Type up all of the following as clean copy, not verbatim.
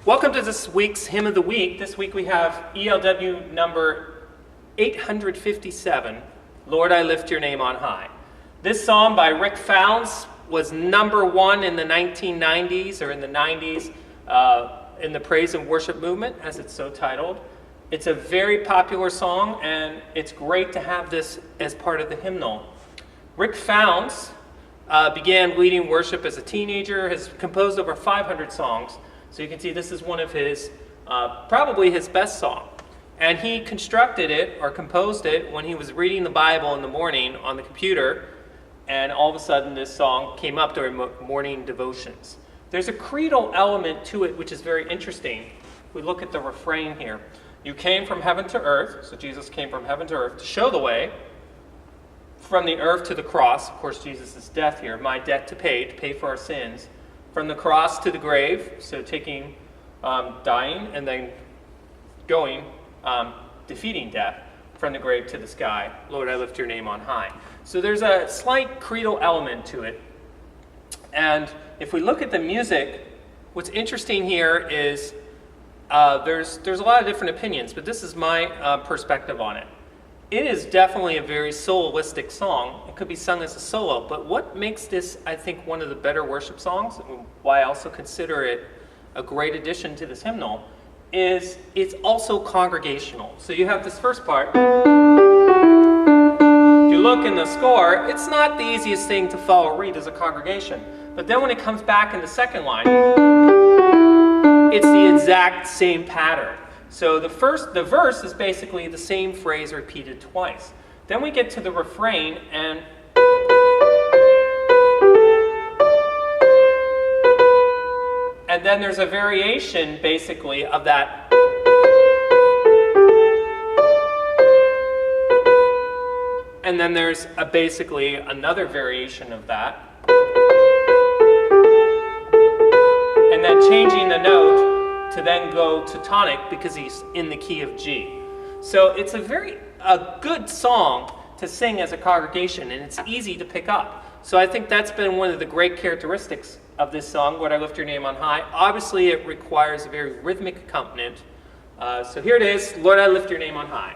Welcome to this week's Hymn of the Week. This week we have ELW number 857, Lord, I Lift Your Name on High. This song by Rick Founds was number one in the 1990s or in the 90s in the praise and worship movement, as it's so titled. It's a very popular song, and it's great to have this as part of the hymnal. Rick Founds began leading worship as a teenager, has composed over 500 songs. So you can see this is one of his, probably his best song. And he constructed it or composed it when he was reading the Bible in the morning on the computer, and all of a sudden this song came up during morning devotions. There's a creedal element to it which is very interesting. We look at the refrain here. You came from heaven to earth, so Jesus came from heaven to earth to show the way. From the earth to the cross, of course Jesus' death here, my debt to pay for our sins. From the cross to the grave, so taking, dying, and then going, defeating death. From the grave to the sky, Lord, I lift your name on high. So there's a slight creedal element to it. And if we look at the music, what's interesting here is there's a lot of different opinions, but this is my perspective on it. It is definitely a very soloistic song. It could be sung as a solo, but what makes this, I think, one of the better worship songs, and why I also consider it a great addition to this hymnal, is it's also congregational. So you have this first part. If you look in the score, it's not the easiest thing to follow or read as a congregation. But then when it comes back in the second line, it's the exact same pattern. So the verse is basically the same phrase repeated twice. Then we get to the refrain, and then there's a variation basically of that. And then there's basically another variation of that. And then changing the note to then go to tonic because he's in the key of G. So it's a good song to sing as a congregation, and it's easy to pick up. So I think that's been one of the great characteristics of this song, Lord, I Lift Your Name on High. Obviously, it requires a very rhythmic accompaniment. So here it is, Lord, I Lift Your Name on High.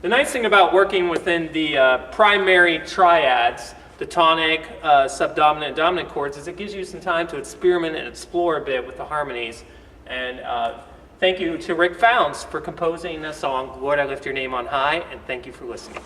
The nice thing about working within the primary triads, the tonic, subdominant, and dominant chords, is it gives you some time to experiment and explore a bit with the harmonies. And thank you to Rick Founds for composing the song, Lord, I Lift Your Name on High, and thank you for listening.